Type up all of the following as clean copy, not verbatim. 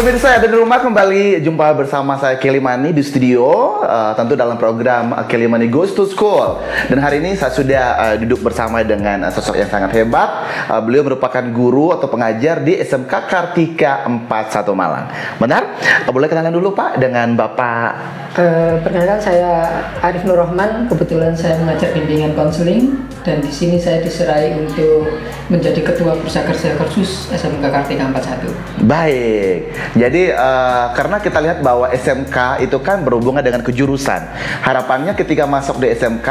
Pemirsa ada di rumah, kembali jumpa bersama saya Kelly Money di studio, tentu dalam program Kelly Money Goes to School. Dan hari ini saya sudah duduk bersama dengan sosok yang sangat hebat. Beliau merupakan guru atau pengajar di SMK Kartika 41 Malang. Benar? Boleh kenalan dulu Pak dengan Bapak? Perkenalkan, saya Arif Nur Rahman. Kebetulan saya mengajar bimbingan konseling dan di sini saya diserai untuk menjadi ketua Bursa Kerja Kursus SMK Kartika 41. Baik. Jadi karena kita lihat bahwa SMK itu kan berhubungan dengan kejurusan. Harapannya ketika masuk di SMK,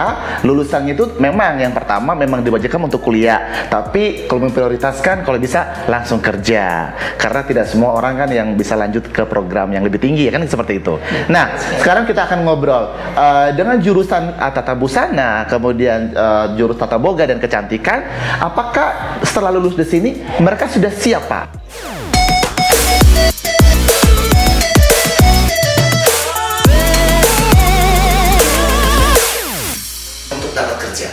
lulusannya itu memang yang pertama memang diwajibkan untuk kuliah, tapi kalau memprioritaskan kalau bisa langsung kerja. Karena tidak semua orang kan yang bisa lanjut ke program yang lebih tinggi, ya kan seperti itu. Nah, sekarang kita akan ngobrol dengan jurusan tata busana, kemudian jurus tata boga dan kecantikan. Apakah setelah lulus di sini mereka sudah siap, Pak? Untuk dapat kerja,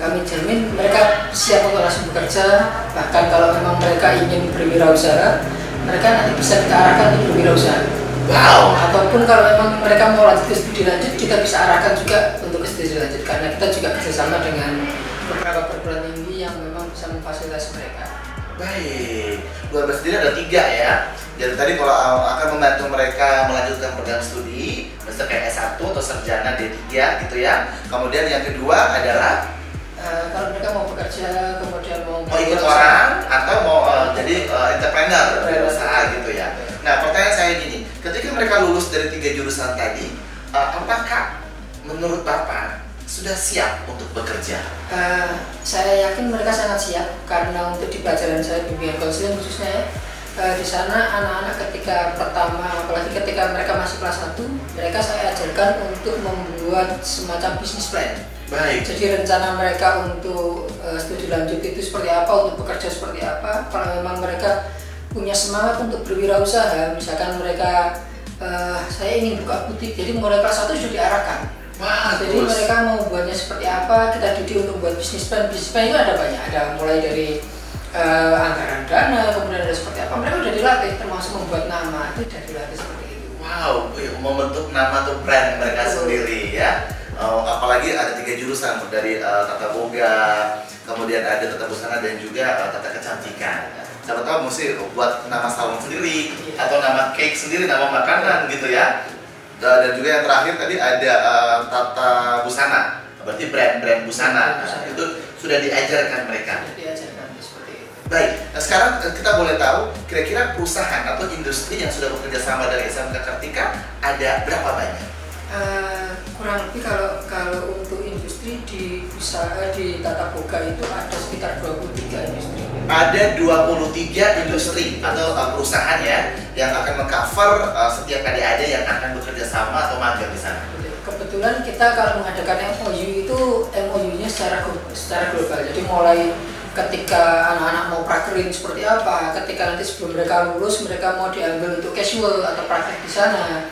kami jamin mereka siap untuk langsung bekerja. Bahkan kalau memang mereka ingin berwirausaha, mereka nanti bisa kita arahkan untuk berwirausaha. Wow. Ataupun kalau memang mereka mau lanjut ke studi lanjut, kita bisa arahkan juga untuk ke studi lanjut, karena kita juga kerjasama dengan beberapa perguruan tinggi yang memang bisa memfasilitasi mereka. Baik, luar biasa. Jadi ada 3 ya. Jadi tadi kalau akan membantu mereka melanjutkan program studi, misalnya kayak S1 atau sarjana D3 gitu ya. Kemudian yang kedua adalah kalau mereka mau bekerja, kemudian mau ikut orang atau mau jadi entrepreneur, berusaha gitu ya. Nah, pertanyaan saya gini, ketika mereka lulus dari 3 jurusan tadi, apakah menurut Bapak sudah siap untuk bekerja? Saya yakin mereka sangat siap, karena untuk di pelajaran saya bimbingan konseling khususnya ya, di sana anak-anak ketika pertama, apalagi ketika mereka masih kelas 1, mereka saya ajarkan untuk membuat semacam bisnis plan. Baik. Jadi rencana mereka untuk studi lanjut itu seperti apa, untuk bekerja seperti apa. Kalau memang mereka punya semangat untuk berwirausaha, misalkan mereka saya ingin buka butik, jadi mulai kelas 1 sudah diarahkan. Wah, jadi mereka mau buatnya seperti apa, kita didik untuk buat bisnis plan. Bisnis plan itu ada banyak, ada mulai dari anggaran dana, kemudian ada seperti apa. Mereka sudah dilatih, termasuk membuat nama itu sudah dilatih seperti itu. Wow, membentuk nama atau brand mereka sendiri ya. Apalagi ada 3 jurusan dari tata boga, kemudian ada tata busana dan juga tata kecantikan. Siapa tahu mesti buat nama salon sendiri atau nama cake sendiri, nama makanan gitu ya. Dan juga yang terakhir tadi ada tata busana, berarti brand busana. Nah, itu sudah diajarkan mereka. Diajarkan seperti itu. Baik, nah sekarang kita boleh tahu kira-kira perusahaan atau industri yang sudah bekerja sama dari SMK Kartika ada berapa banyak? Kurang lebih kalau untuk industri di tata boga itu ada sekitar 23 industri. Ada 23 industri atau perusahaan ya yang akan mengcover setiap adik-adik yang akan bekerja sama atau magang di sana. Kebetulan kita kalau mengadakan MOU itu MOU-nya secara global. Jadi mulai ketika anak-anak mau prakerin seperti apa, ketika nanti sebelum mereka lulus mereka mau diambil untuk casual atau praktek di sana.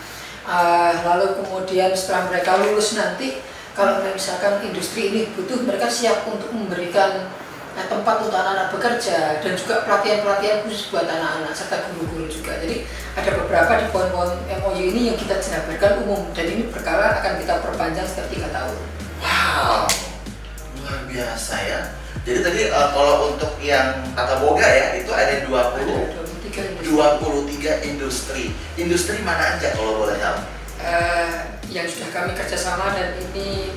Lalu kemudian setelah mereka lulus nanti, kalau misalkan industri ini butuh, mereka siap untuk memberikan tempat untuk anak-anak bekerja dan juga pelatihan-pelatihan khusus buat anak-anak serta guru-guru juga. Jadi ada beberapa di poin-poin MOU ini yang kita jabarkan umum, dan ini berkala akan kita perpanjang setiap 3 tahun. Wow, luar biasa ya. Jadi tadi kalau untuk yang tata boga ya itu ada 23 industri. Industri mana aja kalau boleh tahu? Yang sudah kami kerjasama dan ini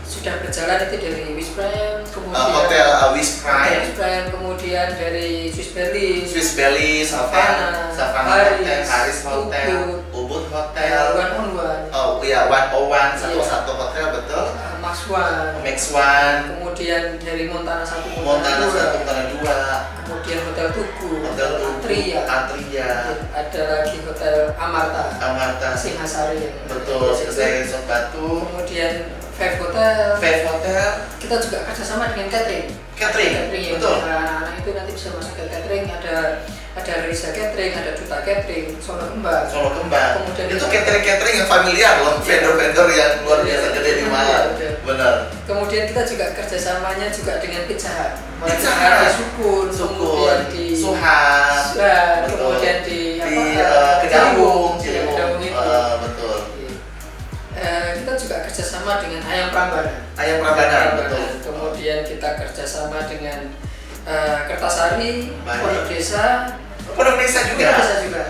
sudah berjalan itu dari Wisprime, kemudian Hotel Wisprime, kemudian dari Swiss Belly, Savannah Hotel, Haris Hotel, Ubud Hotel, One on One. Oh iya, 101 satu hotel betul. Max One, kemudian dari Montana 1, Montana 2, kemudian Hotel Tugu, Atria, ada lagi Hotel Amarta, Singhasari, betul, saya Resort Batu, kemudian Five Hotel, kita juga kerjasama dengan catering, betul. Anak-anak itu nanti bisa masuk ke catering, ada Risa Catering, ada Duta Catering, Solo Kembang. Kemudian itu catering yang familiar loh, vendor-vendor yang luar biasa gede di Malang. Benar. Kemudian kita juga kerjasamanya juga dengan Pizza Hut. Pizza Hut, di Sukun, kemudian di Suhat, kemudian di Kedawung, Kedawung itu. Betul. Kita juga kerjasama dengan Ayam Prambanan. Ayam Prambanan, betul. Kemudian kita kerjasama dengan Kertasari, Pondok Desa. Pondok Desa juga. Pondok Desa juga.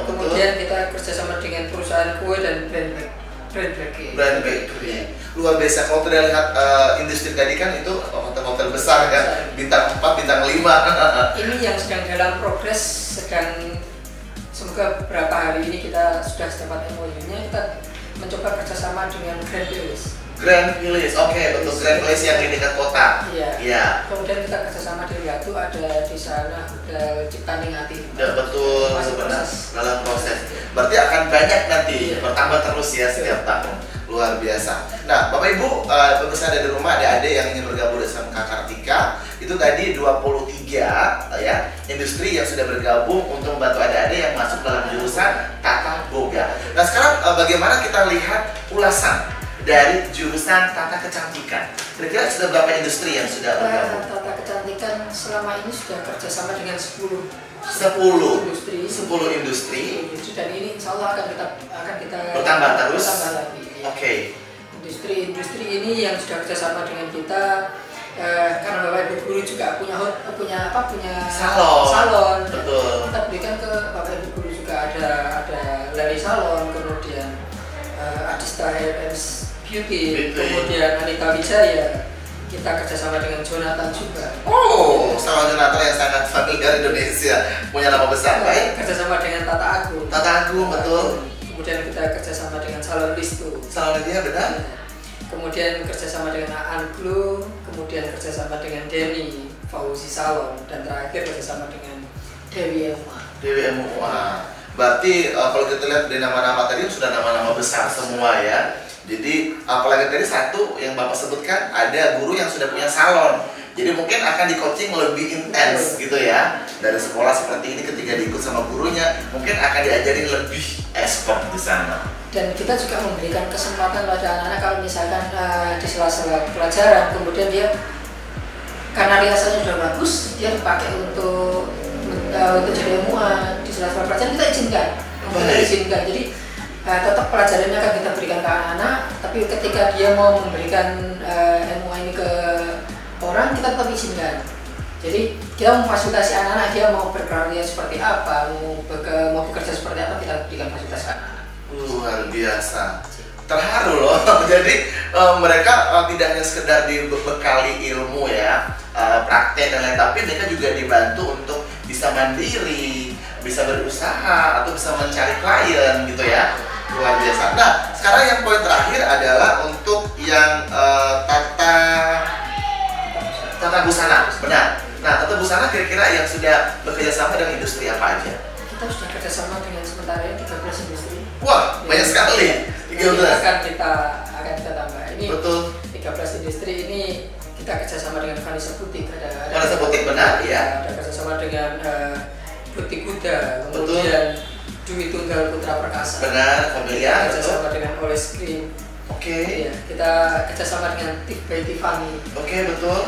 Kemudian betul. kita kerjasama dengan perusahaan kue dan brand bakery. Brand bakery. Luar biasa. Kalau kita lihat industri tadi kan itu hotel-hotel besar kan, bintang 4, bintang 5. Ini yang sedang dalam progres, semoga beberapa hari ini kita sudah dapat MOU-nya. Kita mencoba kerjasama dengan Grand Place. Grand Place, oke, betul. Grand Place yang di dekat kota. Iya. Kemudian kita kerjasama di Riyadu, ada di sana Hotel Ciptaningati. Ya, betul, sebenarnya dalam proses. Berarti akan banyak nanti, bertambah terus ya setiap tahun. Luar biasa. Nah, Bapak Ibu, pemirsa ada di rumah, ada adik yang ingin bergabung di SMK Kartika. Itu tadi 23 ya, industri yang sudah bergabung untuk membantu adik-adik yang masuk dalam jurusan Tata Boga. Nah, sekarang bagaimana kita lihat ulasan dari jurusan Tata Kecantikan? Kira-kira sudah berapa industri yang sudah bergabung? Tata Kecantikan selama ini sudah kerjasama dengan 10 industri. Dan ini insya Allah akan kita bertambah terus. Bertambah lagi. Oke. Industri ini yang sudah kerjasama dengan kita, karena Bapak Ibu guru juga punya salon. Betul. Kita berikan ke Bapak Ibu guru juga ada Lali Salon, kemudian Adista Hair and Beauty, kemudian Anita Wijaya. Kita kerjasama dengan Jonathan juga. Oh, sama Jonathan yang sangat familiar Indonesia, punya nama besar, baik. Kerjasama dengan Tata Agung. Tata Agung, betul. Kemudian kita kerjasama dengan Salon Listu. Salon dia benar. Kemudian kerjasama dengan Aan Glow, kemudian kerjasama dengan Denny Fauzi Salon, dan terakhir kerjasama dengan Dewi MUA. Dewi MUA. Berarti kalau kita lihat dari nama-nama tadi sudah nama-nama besar semua ya. Jadi apalagi tadi satu yang Bapak sebutkan, ada guru yang sudah punya salon. Jadi mungkin akan di coaching lebih intens gitu ya. Dari sekolah seperti ini ketika diikut sama gurunya, mungkin akan diajarin lebih expert di sana. Dan kita juga memberikan kesempatan pada anak-anak kalau misalkan di sela-sela pelajaran, kemudian dia karena riasannya sudah bagus, dia dipakai untuk jadi MUA di sela-sela pelajaran, kita izinkan. Jadi tetap pelajarannya akan kita berikan ke anak-anak, tapi ketika dia mau memberikan MUA ini ke orang, kita tetap izinkan. Jadi kita memfasilitasi anak-anak, dia mau berkarya seperti apa, mau bekerja seperti apa, kita berikan fasilitas ke anak-anak. Luar biasa, terharu loh. Jadi mereka tidak hanya sekedar dibekali ilmu ya, praktek dan lain, tapi mereka juga dibantu untuk bisa mandiri, bisa berusaha atau bisa mencari klien gitu ya. Luar biasa. Nah, sekarang yang poin terakhir adalah untuk yang tata busana, benar. Nah, tata busana kira-kira yang sudah bekerja sama dengan industri apa aja? Kita sudah kerjasama dengan sementara ini 13 industri. Wah, banyak sekali. 13. Akan kita tambah. Ini betul. 13 industri ini kita kerjasama dengan Vanessa Butik. Vanessa Butik benar, ya. Ada kerjasama dengan Butik Kuda, kemudian Dwi Tunggal Putra Perkasa. Benar, familiar. Kita kerjasama dengan Oles Cream. Oke. Ya, kita kerjasama dengan Tik by Tiffany. Oke, betul.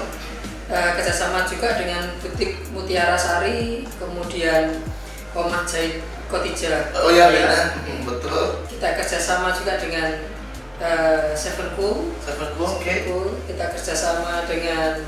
Kerjasama juga dengan Butik Mutiara Sari, kemudian Omah Jahit Kotija. Oh ya, benar. Betul. Kita kerjasama juga dengan Seven Cool. Oke. Kita kerjasama dengan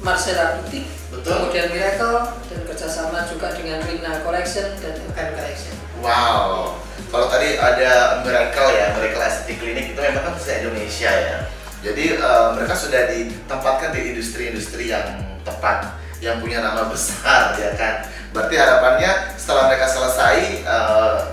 Marcella Butik. Betul. Kemudian Miracle, dan kerjasama juga dengan Rina Collection dan Evan Collection. Wow. Kalau tadi ada Miracle ya, Miracle Aesthetic Clinic itu memang kan se Indonesia ya. Jadi mereka sudah ditempatkan di industri-industri yang tepat, yang punya nama besar ya kan. Berarti harapannya setelah mereka selesai,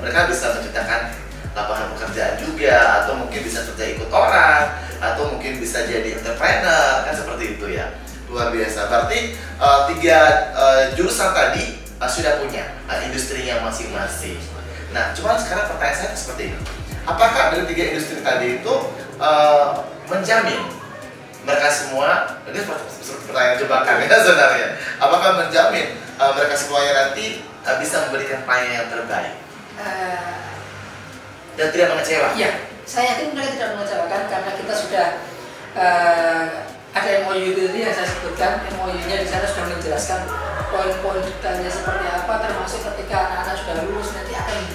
mereka bisa menciptakan lapangan pekerjaan juga, atau mungkin bisa kerja ikut orang, atau mungkin bisa jadi entrepreneur, kan seperti itu ya. Luar biasa. Berarti 3 jurusan tadi sudah punya industrinya masing-masing. Nah, cuman sekarang pertanyaan saya seperti ini. Apakah dari 3 industri tadi itu menjamin mereka semua, ini seperti pertanyaan jebakan ya sebenarnya, apakah menjamin mereka semuanya nanti bisa memberikan pelayanan yang terbaik dan tidak mengecewakan? Iya, saya yakin mereka tidak mengecewakan karena kita sudah ada MOU itu yang saya sebutkan. MOU-nya di sana sudah menjelaskan poin-poin detailnya seperti apa, termasuk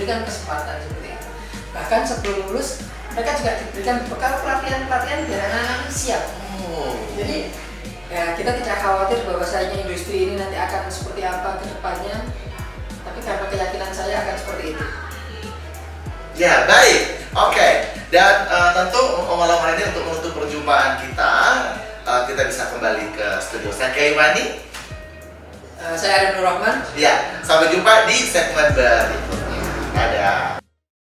diberikan kesempatan seperti itu. Bahkan sebelum lulus mereka juga diberikan bekal pelatihan biar anak-anak siap. Jadi ya kita tidak khawatir bahwasanya industri ini nanti akan seperti apa ke depannya, tapi karena keyakinan saya akan seperti itu. Ya, baik. Oke. Dan tentu malam hari ini untuk menutup perjumpaan kita, kita bisa kembali ke studio saya, Kiai Mani. Saya Arif Nur Rahman. Ya, sampai jumpa di segmen berikutnya. Dadah.